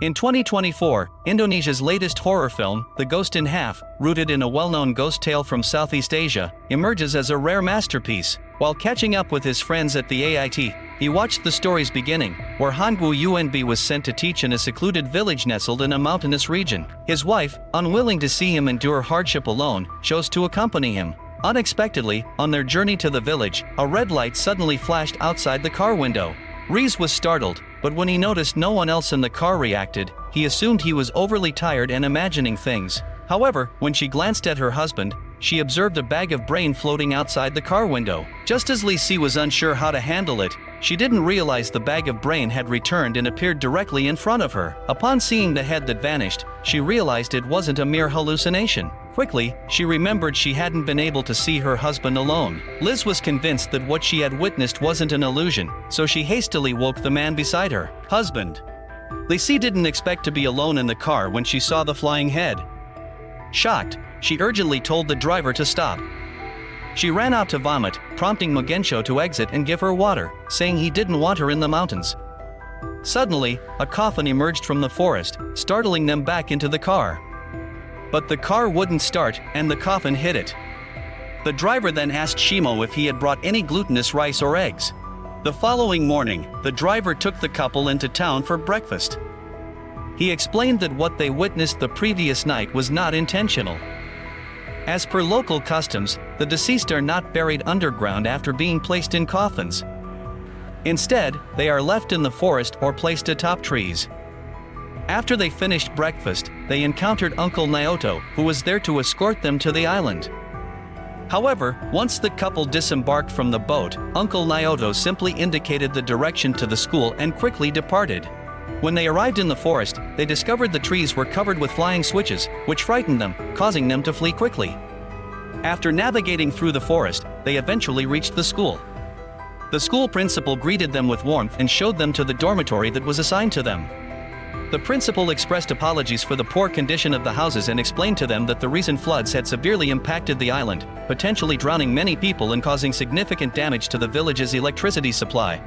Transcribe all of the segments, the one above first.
In 2024, Indonesia's latest horror film, The Ghost in Half, rooted in a well-known ghost tale from Southeast Asia, emerges as a rare masterpiece. While catching up with his friends at the AIT, he watched the story's beginning, where Hangu Unb was sent to teach in a secluded village nestled in a mountainous region. His wife, unwilling to see him endure hardship alone, chose to accompany him. Unexpectedly, on their journey to the village, a red light suddenly flashed outside the car window. Reese was startled, but when he noticed no one else in the car reacted, he assumed he was overly tired and imagining things. However, when she glanced at her husband, she observed a bag of brain floating outside the car window. Just as Lisi was unsure how to handle it, she didn't realize the bag of brain had returned and appeared directly in front of her. Upon seeing the head that vanished, she realized it wasn't a mere hallucination. Quickly, she remembered she hadn't been able to see her husband alone. Liz was convinced that what she had witnessed wasn't an illusion, so she hastily woke the man beside her. Husband. Lisi didn't expect to be alone in the car when she saw the flying head. Shocked, she urgently told the driver to stop. She ran out to vomit, prompting Mugencho to exit and give her water, saying he didn't want her in the mountains. Suddenly, a coffin emerged from the forest, startling them back into the car. But the car wouldn't start, and the coffin hit it. The driver then asked Shimo if he had brought any glutinous rice or eggs. The following morning, the driver took the couple into town for breakfast. He explained that what they witnessed the previous night was not intentional. As per local customs, the deceased are not buried underground after being placed in coffins. Instead, they are left in the forest or placed atop trees. After they finished breakfast, they encountered Uncle Naoto, who was there to escort them to the island. However, once the couple disembarked from the boat, Uncle Naoto simply indicated the direction to the school and quickly departed. When they arrived in the forest, they discovered the trees were covered with flying switches, which frightened them, causing them to flee quickly. After navigating through the forest, they eventually reached the school. The school principal greeted them with warmth and showed them to the dormitory that was assigned to them. The principal expressed apologies for the poor condition of the houses and explained to them that the recent floods had severely impacted the island, potentially drowning many people and causing significant damage to the village's electricity supply.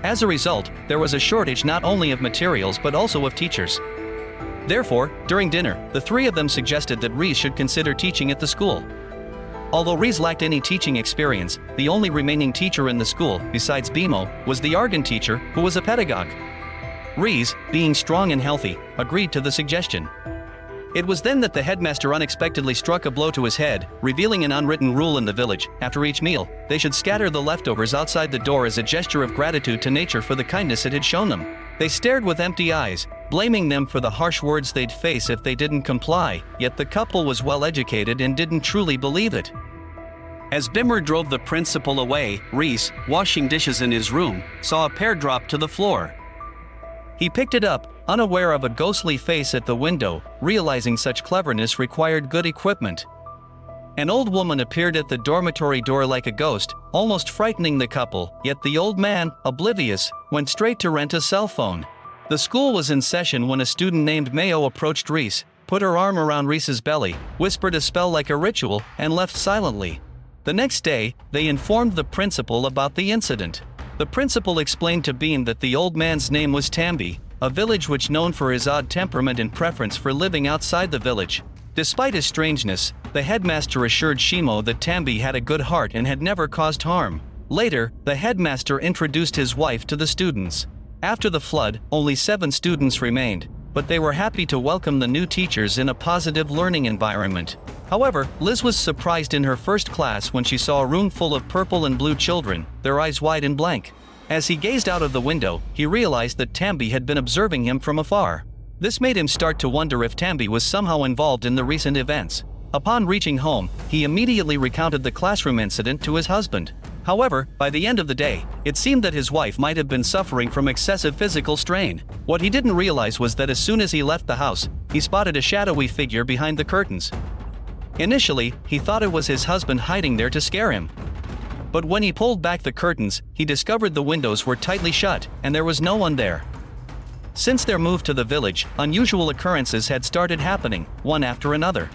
As a result, there was a shortage not only of materials but also of teachers. Therefore, during dinner, the three of them suggested that Reese should consider teaching at the school. Although Reese lacked any teaching experience, the only remaining teacher in the school, besides Bimo, was the Argan teacher, who was a pedagogue. Reese, being strong and healthy, agreed to the suggestion. It was then that the headmaster unexpectedly struck a blow to his head, revealing an unwritten rule in the village: after each meal, they should scatter the leftovers outside the door as a gesture of gratitude to nature for the kindness it had shown them. They stared with empty eyes, blaming them for the harsh words they'd face if they didn't comply, yet the couple was well educated and didn't truly believe it. As Bimmer drove the principal away, Reese, washing dishes in his room, saw a pear drop to the floor. He picked it up, unaware of a ghostly face at the window, realizing such cleverness required good equipment. An old woman appeared at the dormitory door like a ghost, almost frightening the couple, yet the old man, oblivious, went straight to rent a cell phone. The school was in session when a student named Mayo approached Reese, put her arm around Reese's belly, whispered a spell like a ritual, and left silently. The next day, they informed the principal about the incident. The principal explained to Beam that the old man's name was Tambi, a village which known for his odd temperament and preference for living outside the village. Despite his strangeness, the headmaster assured Shimo that Tambi had a good heart and had never caused harm. Later, the headmaster introduced his wife to the students. After the flood, only 7 students remained, but they were happy to welcome the new teachers in a positive learning environment. However, Liz was surprised in her first class when she saw a room full of purple and blue children, their eyes wide and blank. As he gazed out of the window, he realized that Tambi had been observing him from afar. This made him start to wonder if Tambi was somehow involved in the recent events. Upon reaching home, he immediately recounted the classroom incident to his husband. However, by the end of the day, it seemed that his wife might have been suffering from excessive physical strain. What he didn't realize was that as soon as he left the house, he spotted a shadowy figure behind the curtains. Initially, he thought it was his husband hiding there to scare him. But when he pulled back the curtains, he discovered the windows were tightly shut, and there was no one there. Since their move to the village, unusual occurrences had started happening, one after another.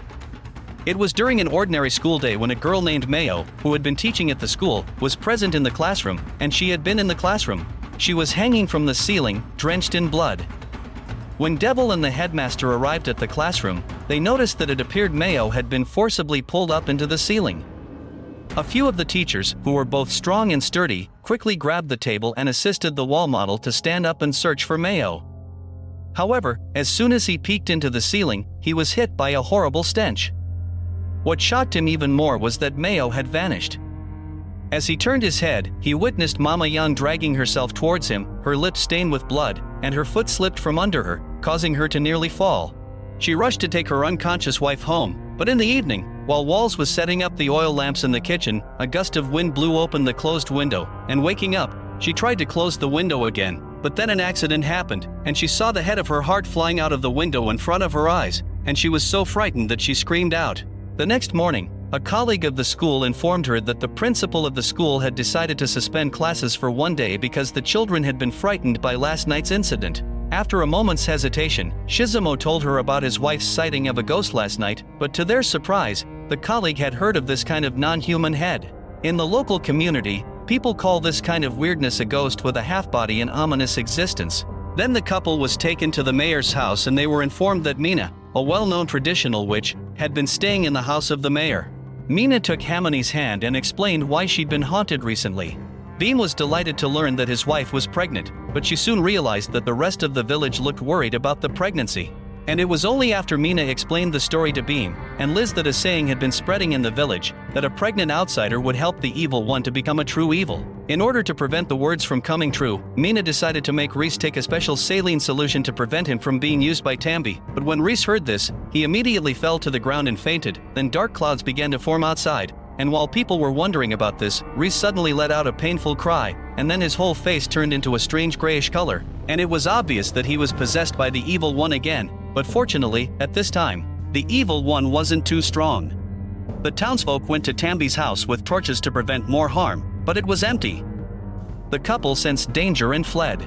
It was during an ordinary school day when a girl named Mayo, who had been teaching at the school, was present in the classroom, and she had been in the classroom. She was hanging from the ceiling, drenched in blood. When Devil and the headmaster arrived at the classroom, they noticed that it appeared Mayo had been forcibly pulled up into the ceiling. A few of the teachers, who were both strong and sturdy, quickly grabbed the table and assisted the wall model to stand up and search for Mayo. However, as soon as he peeked into the ceiling, he was hit by a horrible stench. What shocked him even more was that Mayo had vanished. As he turned his head, he witnessed Mama Yan dragging herself towards him, her lips stained with blood, and her foot slipped from under her, causing her to nearly fall. She rushed to take her unconscious wife home, but in the evening, while Walls was setting up the oil lamps in the kitchen, a gust of wind blew open the closed window, and waking up, she tried to close the window again, but then an accident happened, and she saw the head of her heart flying out of the window in front of her eyes, and she was so frightened that she screamed out. The next morning, a colleague of the school informed her that the principal of the school had decided to suspend classes for one day because the children had been frightened by last night's incident. After a moment's hesitation, Shizumo told her about his wife's sighting of a ghost last night, but to their surprise, the colleague had heard of this kind of non-human head. In the local community, people call this kind of weirdness a ghost with a half-body and ominous existence. Then the couple was taken to the mayor's house and they were informed that Mina, a well-known traditional witch, had been staying in the house of the mayor. Mina took Hamani's hand and explained why she'd been haunted recently. Beam was delighted to learn that his wife was pregnant, but she soon realized that the rest of the village looked worried about the pregnancy. And it was only after Mina explained the story to Beam and Liz that a saying had been spreading in the village that a pregnant outsider would help the evil one to become a true evil. In order to prevent the words from coming true, Mina decided to make Reese take a special saline solution to prevent him from being used by Tambi, but when Reese heard this, he immediately fell to the ground and fainted. Then dark clouds began to form outside, and while people were wondering about this, Reese suddenly let out a painful cry, and then his whole face turned into a strange grayish color, and it was obvious that he was possessed by the evil one again. But fortunately, at this time, the evil one wasn't too strong. The townsfolk went to Tambi's house with torches to prevent more harm, but it was empty. The couple sensed danger and fled.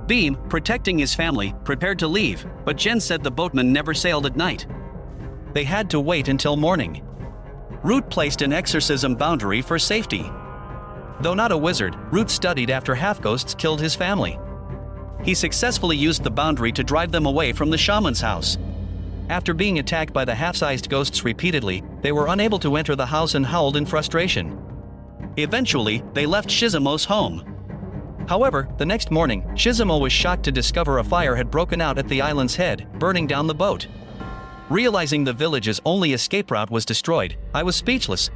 Beam, protecting his family, prepared to leave, but Jen said the boatman never sailed at night. They had to wait until morning. Root placed an exorcism boundary for safety. Though not a wizard, Root studied after half-ghosts killed his family. He successfully used the boundary to drive them away from the shaman's house. After being attacked by the half-sized ghosts repeatedly, they were unable to enter the house and howled in frustration. Eventually, they left Shizumo's home. However, the next morning, Shizumo was shocked to discover a fire had broken out at the island's head, burning down the boat. Realizing the village's only escape route was destroyed, I was speechless.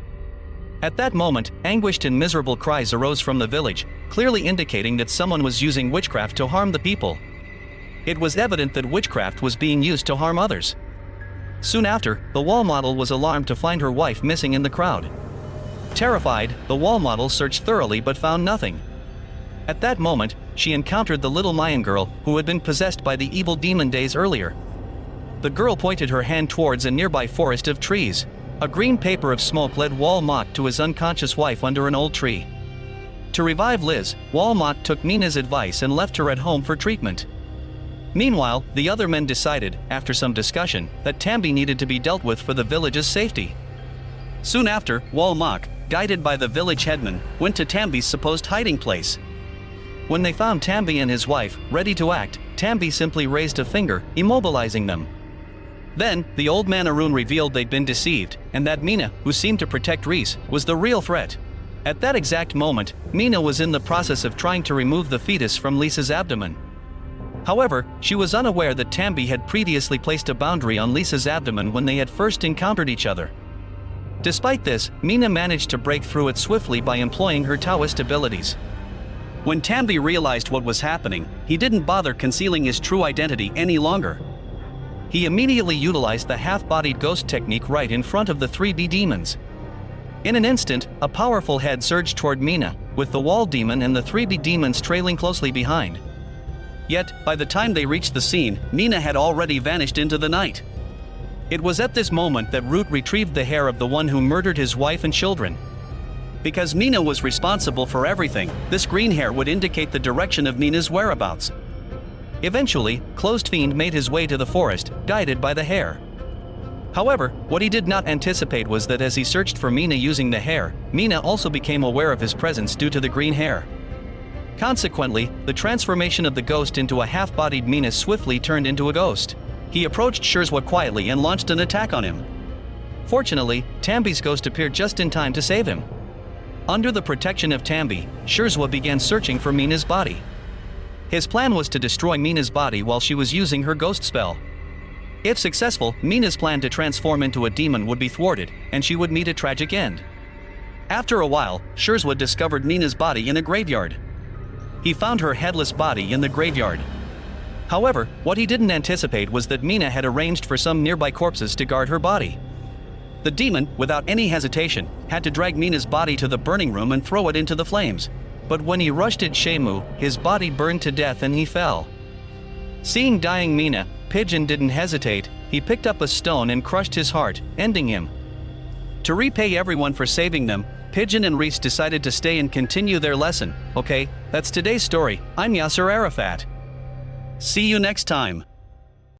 At that moment, anguished and miserable cries arose from the village, clearly indicating that someone was using witchcraft to harm the people. It was evident that witchcraft was being used to harm others. Soon after, the wall model was alarmed to find her wife missing in the crowd. Terrified, the wall model searched thoroughly but found nothing. At that moment, she encountered the little Mayan girl who had been possessed by the evil demon days earlier. The girl pointed her hand towards a nearby forest of trees. A green paper of smoke led Walmart to his unconscious wife under an old tree. To revive Liz, Walmart took Mina's advice and left her at home for treatment. Meanwhile, the other men decided, after some discussion, that Tambi needed to be dealt with for the village's safety. Soon after, Walmart, guided by the village headman, went to Tambi's supposed hiding place. When they found Tambi and his wife, ready to act, Tambi simply raised a finger, immobilizing them. Then, the old man Arun revealed they'd been deceived, and that Mina, who seemed to protect Reese, was the real threat. At that exact moment, Mina was in the process of trying to remove the fetus from Lisa's abdomen. However, she was unaware that Tambi had previously placed a boundary on Lisa's abdomen when they had first encountered each other. Despite this, Mina managed to break through it swiftly by employing her Taoist abilities. When Tambi realized what was happening, he didn't bother concealing his true identity any longer. He immediately utilized the half-bodied ghost technique right in front of the 3D demons. In an instant, a powerful head surged toward Mina, with the wall demon and the 3D demons trailing closely behind. Yet, by the time they reached the scene, Mina had already vanished into the night. It was at this moment that Root retrieved the hair of the one who murdered his wife and children. Because Mina was responsible for everything, this green hair would indicate the direction of Mina's whereabouts. Eventually, Closed Fiend made his way to the forest, guided by the hair. However, what he did not anticipate was that as he searched for Mina using the hair, Mina also became aware of his presence due to the green hair. Consequently, the transformation of the ghost into a half-bodied Mina swiftly turned into a ghost. He approached Shirzwa quietly and launched an attack on him. Fortunately, Tambi's ghost appeared just in time to save him. Under the protection of Tambi, Shirzwa began searching for Mina's body. His plan was to destroy Mina's body while she was using her ghost spell. If successful, Mina's plan to transform into a demon would be thwarted, and she would meet a tragic end. After a while, Shirzwa discovered Mina's body in a graveyard. He found her headless body in the graveyard. However, what he didn't anticipate was that Mina had arranged for some nearby corpses to guard her body. The demon, without any hesitation, had to drag Mina's body to the burning room and throw it into the flames. But when he rushed at Shemu, his body burned to death and he fell. Seeing dying Mina, Pigeon didn't hesitate. He picked up a stone and crushed his heart, ending him. To repay everyone for saving them, Pigeon and Reese decided to stay and continue their lesson. Okay, that's today's story. I'm Yasser Arafat. See you next time.